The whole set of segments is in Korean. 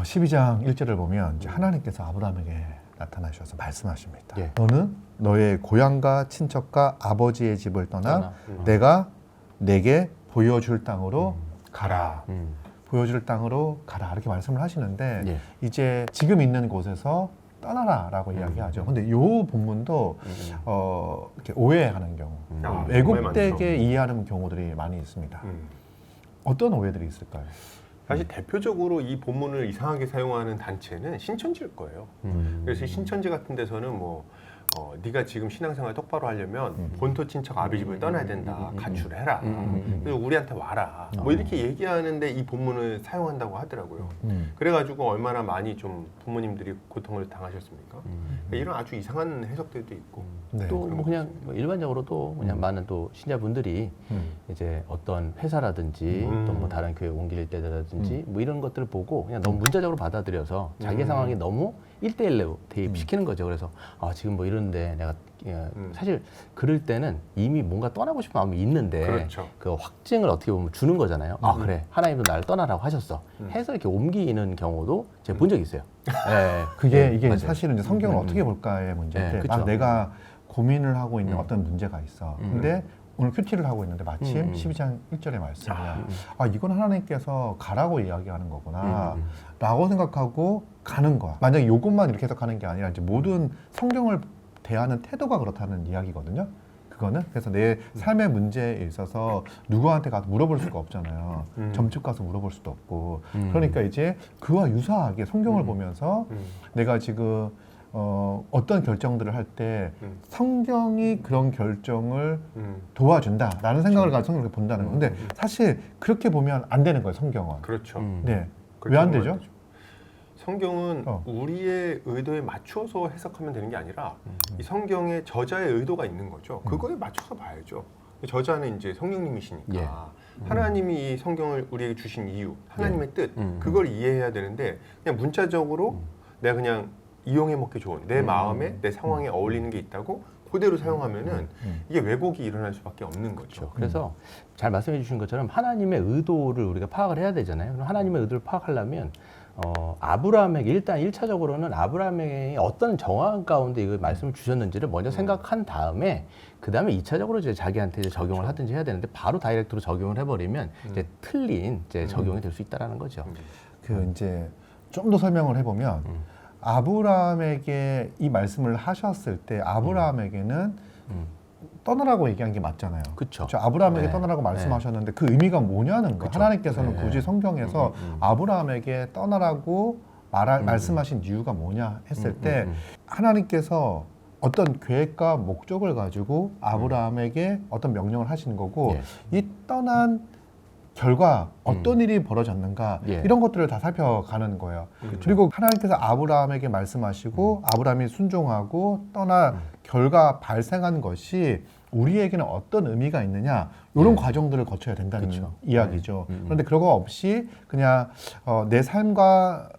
12장 1절을 보면 이제 하나님께서 아브라함에게 나타나셔서 말씀하십니다. 예. 너는 너의 고향과 친척과 아버지의 집을 떠나 내가 내게 보여줄 땅으로 가라. 보여줄 땅으로 가라. 이렇게 말씀을 하시는데 예. 이제 지금 있는 곳에서 떠나라라고 이야기하죠. 근데 이 본문도 이렇게 오해하는 경우, 왜곡되게 이해하는 경우들이 많이 있습니다. 어떤 오해들이 있을까요? 사실 대표적으로 이 본문을 이상하게 사용하는 단체는 신천지일 거예요. 그래서 신천지 같은 데서는 뭐 네가 지금 신앙생활 똑바로 하려면 본토 친척 아비집을 떠나야 된다. 가출해라. 그래서 우리한테 와라. 뭐 이렇게 얘기하는데 이 본문을 사용한다고 하더라고요. 그래가지고 얼마나 많이 좀 부모님들이 고통을 당하셨습니까? 그러니까 이런 아주 이상한 해석들도 있고. 네. 또 뭐 그냥 일반적으로도 그냥 많은 또 신자분들이 이제 어떤 회사라든지 또 뭐 다른 교회 옮길 때라든지 뭐 이런 것들을 보고 그냥 너무 문자적으로 받아들여서 자기 상황이 너무 1대1로 대입시키는 거죠. 그래서 지금 뭐 이런데 내가 사실 그럴 때는 이미 뭔가 떠나고 싶은 마음이 있는데 그렇죠. 그 확증을 어떻게 보면 주는 거잖아요. 그래 하나님도 나를 떠나라고 하셨어. 해서 이렇게 옮기는 경우도 제가 본 적이 있어요. 네. 이게 맞아요. 사실은 이제 성경을 어떻게 볼까의 문제인데 네, 막 그쵸. 내가 고민을 하고 있는 어떤 문제가 있어. 근데 오늘 큐티를 하고 있는데 마침 12장 1절의 말씀이야. 이건 하나님께서 가라고 이야기하는 거구나 라고 생각하고 가는 거야. 만약에 이것만 이렇게 해석하는 게 아니라 이제 모든 성경을 대하는 태도가 그렇다는 이야기거든요. 그거는 그래서 내 삶의 문제에 있어서 누구한테 가서 물어볼 수가 없잖아요. 점집 가서 물어볼 수도 없고. 그러니까 이제 그와 유사하게 성경을 보면서 내가 지금 어떤 결정들을 할 때 성경이 그런 결정을 도와준다라는 생각을 가지고 성경을 본다는 거예요. 근데 사실 그렇게 보면 안 되는 거예요, 성경은. 그렇죠. 네. 그렇게 왜 안 보면 되죠? 안 되죠. 성경은 우리의 의도에 맞춰서 해석하면 되는 게 아니라 이 성경의 저자의 의도가 있는 거죠. 그거에 맞춰서 봐야죠. 저자는 이제 성령님이시니까 예. 하나님이 이 성경을 우리에게 주신 이유, 하나님의 뜻 그걸 이해해야 되는데 그냥 문자적으로 내가 그냥 이용해 먹기 좋은 내 마음에 내 상황에 어울리는 게 있다고 그대로 사용하면은 이게 왜곡이 일어날 수밖에 없는 거죠. 그래서 잘 말씀해 주신 것처럼 하나님의 의도를 우리가 파악을 해야 되잖아요. 그럼 하나님의 의도를 파악하려면 아브라함에게 일단 1차적으로는 아브라함에게 어떤 정황 가운데 이걸 말씀을 주셨는지를 먼저 생각한 다음에 그 다음에 2차적으로 이제 자기한테 이제 적용을 하든지 해야 되는데 바로 다이렉트로 적용을 해버리면 이제 틀린 이제 적용이 될 수 있다라는 거죠. 이제 좀 더 설명을 해보면 아브라함에게 이 말씀을 하셨을 때 아브라함에게는 떠나라고 얘기한 게 맞잖아요. 그쵸. 아브라함에게 네. 떠나라고 말씀하셨는데 그 의미가 뭐냐는 거예요. 하나님께서는 굳이 성경에서 아브라함에게 떠나라고 말씀하신 이유가 뭐냐 했을 때 하나님께서 어떤 계획과 목적을 가지고 아브라함에게 어떤 명령을 하신 거고 이 떠난 결과 어떤 일이 벌어졌는가 이런 것들을 다 살펴가는 거예요. 그리고 하나님께서 아브라함에게 말씀하시고 아브라함이 순종하고 떠나 결과 발생한 것이 우리에게는 어떤 의미가 있느냐 이런 과정들을 거쳐야 된다는 이야기죠. 그런데 그런 거 없이 그냥 내 삶과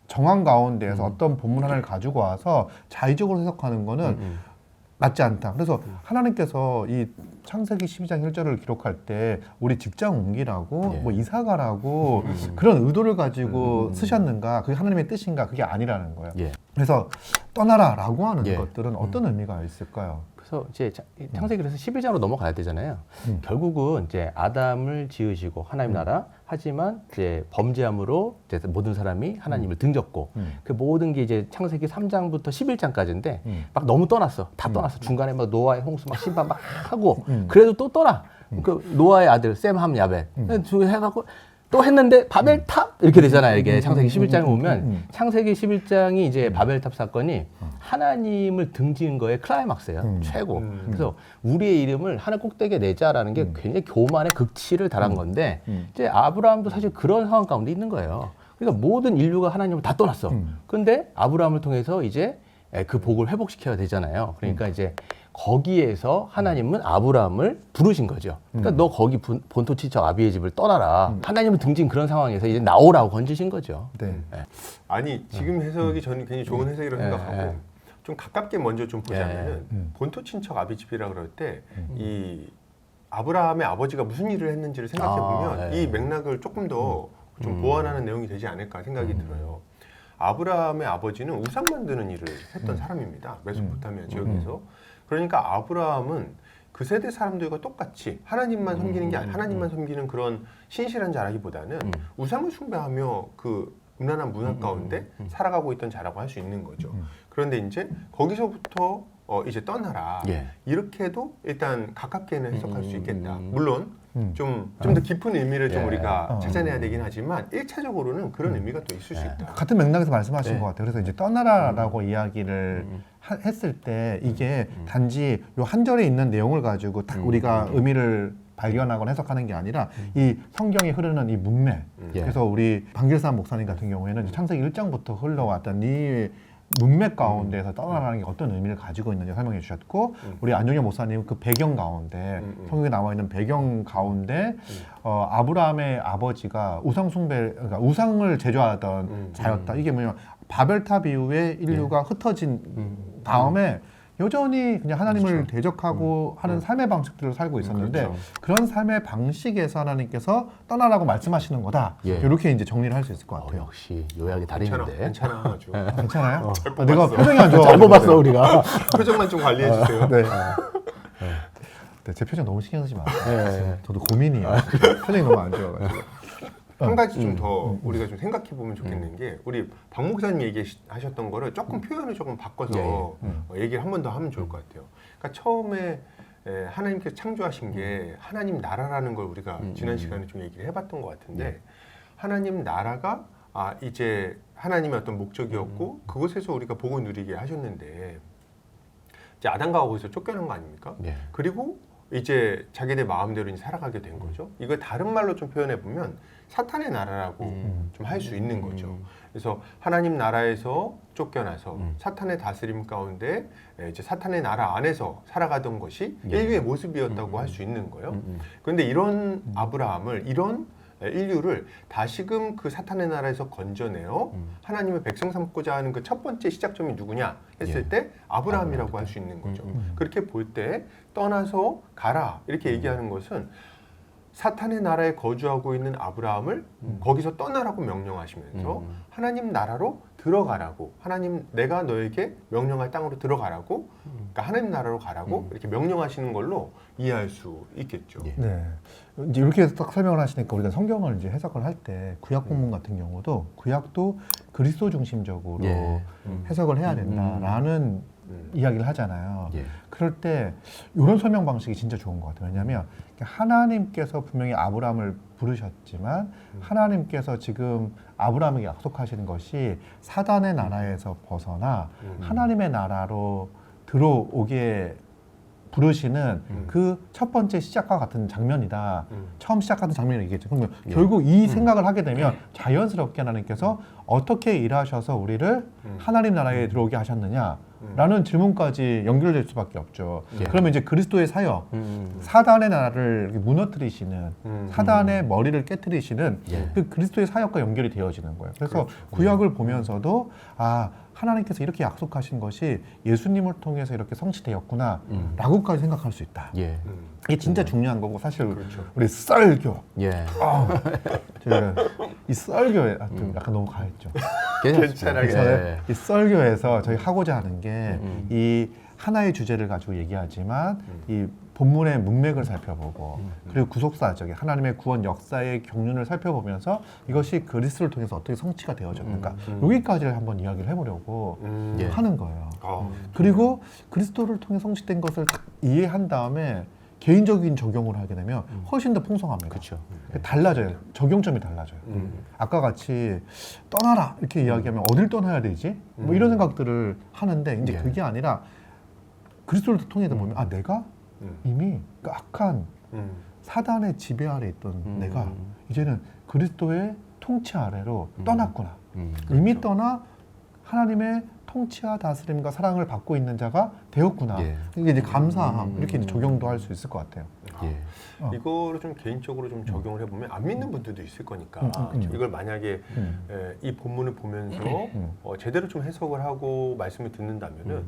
정황 가운데에서 어떤 본문 하나를 가지고 와서 자의적으로 해석하는 거는 맞지 않다. 그래서 하나님께서 이 창세기 12장 1절을 기록할 때 우리 직장 옮기라고 뭐 이사 가라고 그런 의도를 가지고 쓰셨는가? 그게 하나님의 뜻인가? 그게 아니라는 거예요. 그래서 떠나라라고 하는 것들은 어떤 의미가 있을까요? 그래서 이제 창세기 그래서 11장으로 넘어가야 되잖아요. 결국은 이제 아담을 지으시고 하나님 나라 하지만 이제 범죄함으로 이제 모든 사람이 하나님을 등졌고 그 모든 게 이제 창세기 3장부터 11장까지인데 막 너무 떠났어. 다 떠났어. 중간에 막 노아의 홍수 막 심판 막 하고 그래도 또 떠나. 그 노아의 아들 셈함 야벳 해갖고 또 했는데 바벨탑 이렇게 되잖아요. 이게 창세기 11장에 보면 창세기 11장이 이제 바벨탑 사건이 하나님을 등지은 거의 클라이막스예요. 최고. 그래서 우리의 이름을 하늘 꼭대기에 내자라는 게 굉장히 교만의 극치를 달한 건데 이제 아브라함도 사실 그런 상황 가운데 있는 거예요. 그러니까 모든 인류가 하나님을 다 떠났어. 근데 아브라함을 통해서 이제 그 복을 회복시켜야 되잖아요. 그러니까 이제 거기에서 하나님은 아브라함을 부르신 거죠. 그러니까 너 거기 본토 친척 아비의 집을 떠나라. 하나님을 등진 그런 상황에서 이제 나오라고 건지신 거죠. 아니 지금 해석이 저는 굉장히 좋은 해석이라고 생각하고 좀 가깝게 먼저 좀 보자면은 본토 친척 아비 집이라 그럴 때 이 아브라함의 아버지가 무슨 일을 했는지를 생각해 보면 이 맥락을 조금 더 좀 보완하는 내용이 되지 않을까 생각이 들어요. 아브라함의 아버지는 우상 만드는 일을 했던 사람입니다. 메소포타미아 지역에서. 그러니까 아브라함은 그 세대 사람들과 똑같이 하나님만 섬기는 게 아니라 하나님만 섬기는 그런 신실한 자라기보다는 우상을 숭배하며 그 음란한 문화 가운데 살아가고 있던 자라고 할 수 있는 거죠. 그런데 이제 거기서부터 이제 떠나라. 예. 이렇게도 일단 가깝게는 해석할 수 있겠다. 물론 좀 더 깊은 의미를 좀 예. 우리가 찾아내야 되긴 하지만 1차적으로는 그런 의미가 또 있을 수 있다. 같은 맥락에서 말씀하신 네. 것 같아요. 그래서 이제 떠나라라고 이야기를 했을 때 이게 단지 요 한 절에 있는 내용을 가지고 딱 우리가 의미를 발견하거나 해석하는 게 아니라 이 성경에 흐르는 이 문맥. 예. 그래서 우리 방길산 목사님 같은 경우에는 창세기 1장부터 흘러왔던 이 문맥 가운데서 떠나라는 게 어떤 의미를 가지고 있는지 설명해 주셨고 우리 안종현 목사님은 그 배경 가운데 성경에 나와 있는 배경 가운데 아브라함의 아버지가 우상 숭배 그러니까 우상을 제조하던 자였다. 이게 뭐냐면 바벨탑 이후에 인류가 흩어진 다음에 여전히 그냥 하나님을 대적하고 하는 삶의 방식들을 살고 있었는데 그렇죠. 그런 삶의 방식에서 하나님께서 떠나라고 말씀하시는 거다. 예. 이렇게 이제 정리를 할 수 있을 것 같아요. 역시 요약이 괜찮아, 다르는데. 괜찮아 아주. 괜찮아요? 잘 아, 내가 뽑았어. 표정이 안 좋아. 잘 뽑았어 우리가. 표정만 좀 관리해 주세요. 네. 네, 제 표정 너무 신경 쓰지 마세요. 네. 저도 고민이에요. 표정이 너무 안 좋아가지고. 한 가지 좀 더 우리가 좀 생각해 보면 좋겠는 게 우리 박 목사님 얘기하셨던 거를 조금 표현을 조금 바꿔서 얘기를 한 번 더 하면 좋을 것 같아요. 그러니까 처음에 하나님께서 창조하신 게 하나님 나라라는 걸 우리가 지난 시간에 좀 얘기를 해봤던 것 같은데 하나님 나라가 이제 하나님의 어떤 목적이었고 그곳에서 우리가 복을 누리게 하셨는데 이제 아담과 하와에서 쫓겨난 거 아닙니까? 예. 그리고 이제 자기들 마음대로 이제 살아가게 된 거죠. 이걸 다른 말로 좀 표현해 보면 사탄의 나라라고 좀 할 수 있는 거죠. 그래서 하나님 나라에서 쫓겨나서 사탄의 다스림 가운데 이제 사탄의 나라 안에서 살아가던 것이 인류의 모습이었다고 할 수 있는 거예요. 그런데 이런 아브라함을 이런 인류를 다시금 그 사탄의 나라에서 건져내어 하나님의 백성 삼고자 하는 그 첫 번째 시작점이 누구냐 했을 예. 때 아브라함이라고 할 수 있는 거죠. 그렇게 볼 때 떠나서 가라 이렇게 얘기하는 것은 사탄의 나라에 거주하고 있는 아브라함을 거기서 떠나라고 명령하시면서 하나님 나라로 들어가라고 하나님 내가 너에게 명령할 땅으로 들어가라고 그러니까 하나님 나라로 가라고 이렇게 명령하시는 걸로 이해할 수 있겠죠. 예. 네. 이제 이렇게 해서 딱 설명을 하시니까 우리가 성경을 이제 해석을 할 때 구약 본문 같은 경우도 구약도 그리스도 중심적으로 예. 해석을 해야 된다라는 이야기를 하잖아요. 예. 그럴 때 이런 설명 방식이 진짜 좋은 것 같아요. 왜냐하면 하나님께서 분명히 아브라함을 부르셨지만 하나님께서 지금 아브라함에게 약속하시는 것이 사단의 나라에서 벗어나 하나님의 나라로 들어오게 부르시는 그 첫 번째 시작과 같은 장면이다. 처음 시작하는 장면을 얘기했죠. 그러면 결국 이 생각을 하게 되면 자연스럽게 하나님께서 어떻게 일하셔서 우리를 하나님 나라에 들어오게 하셨느냐? 라는 질문까지 연결될 수밖에 없죠. 예. 그러면 이제 그리스도의 사역, 사단의 나라를 이렇게 무너뜨리시는, 사단의 머리를 깨뜨리시는 예. 그 그리스도의 사역과 연결이 되어지는 거예요. 그래서 구약을 보면서도 하나님께서 이렇게 약속하신 것이 예수님을 통해서 이렇게 성취되었구나 라고까지 생각할 수 있다. 예. 이게 진짜 중요한 거고 사실 그렇죠. 우리 썰교 예. 제가 이 썰교에 좀 약간 너무 가했죠. 괜찮아요. 예. 이 썰교에서 저희 하고자 하는 게 이 하나의 주제를 가지고 얘기하지만 이 본문의 문맥을 살펴보고 그리고 구속사적인 하나님의 구원 역사의 경륜을 살펴보면서 이것이 그리스도를 통해서 어떻게 성취가 되어졌는가 여기까지를 한번 이야기를 해보려고 예. 하는 거예요. 음. 그리고 그리스도를 통해 성취된 것을 딱 이해한 다음에 개인적인 적용을 하게 되면 훨씬 더 풍성합니다. 그렇죠. 달라져요. 적용점이 달라져요. 아까 같이 떠나라 이렇게 이야기하면 어딜 떠나야 되지? 뭐 이런 생각들을 하는데 이제 예. 그게 아니라 그리스도를 통해서 보면 내가 이미 그 악한 사단의 지배 아래 있던 내가 이제는 그리스도의 통치 아래로 떠났구나. 이미 떠나 하나님의 통치와 다스림과 사랑을 받고 있는 자가 되었구나. 예. 이게 이제 감사함 이렇게 이제 적용도 할 수 있을 것 같아요. 예. 이거를 좀 개인적으로 좀 적용을 해보면 안 믿는 분들도 있을 거니까 이걸 만약에 이 본문을 보면서 제대로 좀 해석을 하고 말씀을 듣는다면은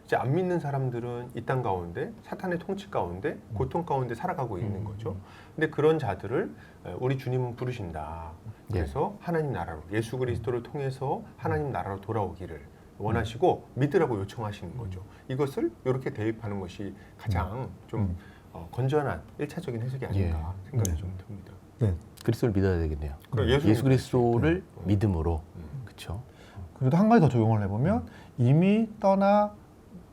이제 안 믿는 사람들은 이 땅 가운데 사탄의 통치 가운데 고통 가운데 살아가고 있는 거죠. 근데 그런 자들을 우리 주님은 부르신다. 그래서 하나님 나라로 예수 그리스도를 통해서 하나님 나라로 돌아오기를 원하시고 믿으라고 요청하시는 거죠. 이것을 이렇게 대입하는 것이 가장 좀 건전한 1차적인 해석이 아닌가 생각이 좀 듭니다. 네. 그리스도를 믿어야 되겠네요. 그럼 예수 그리스도를 믿음으로. 그렇죠. 그래도 한 가지 더 적용을 해보면 이미 떠나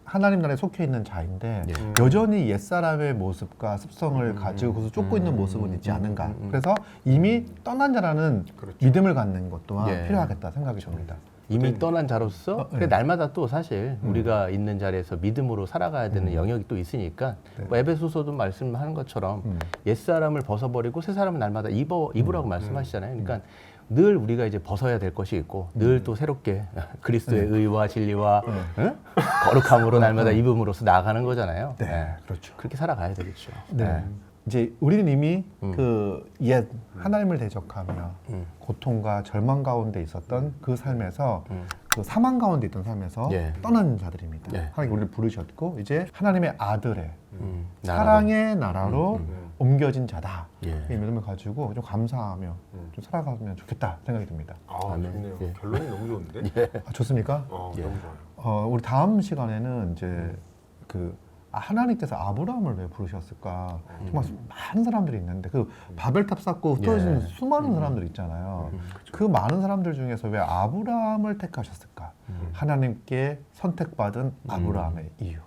하나님 나라에 속해 있는 자인데 여전히 옛사람의 모습과 습성을 가지고서 쫓고 있는 모습은 있지 않은가. 그래서 이미 떠난 자라는 그렇죠. 믿음을 갖는 것 또한 예. 필요하겠다 생각이 듭니다. 이미 떠난 자로서 네. 날마다 또 사실 우리가 있는 자리에서 믿음으로 살아가야 되는 영역이 또 있으니까 뭐 에베소서도 말씀하는 것처럼 옛사람을 벗어버리고 새사람을 날마다 입으라고 말씀하시잖아요. 그러니까 늘 우리가 이제 벗어야 될 것이 있고 늘 또 새롭게 그리스도의 의와 진리와 응? 거룩함으로 날마다 입음으로써 나아가는 거잖아요. 네, 그렇죠. 그렇게 살아가야 되겠죠. 네. 이제 우리는 이미 그 옛 하나님을 대적하며 고통과 절망 가운데 있었던 그 삶에서 그 사망 가운데 있던 삶에서 예. 떠난 자들입니다. 예. 하나님 우리를 부르셨고 이제 하나님의 아들의 나라로. 사랑의 나라로 옮겨진 자다. 예. 이 믿음을 가지고 좀 감사하며 좀 살아가면 좋겠다 생각이 듭니다. 아, 아멘. 좋네요. 예. 결론이 너무 좋은데? 아, 좋습니까? 예. 너무 좋아요. 우리 다음 시간에는 이제 그 하나님께서 아브라함을 왜 부르셨을까? 정말 많은 사람들이 있는데 그 바벨탑 쌓고 흩어진 예. 수많은 사람들 있잖아요. 그 많은 사람들 중에서 왜 아브라함을 택하셨을까? 하나님께 선택받은 아브라함의 이유.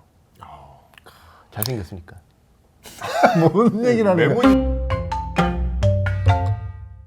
잘생겼으니까. 뭔 얘기를 하는 거야? 메모니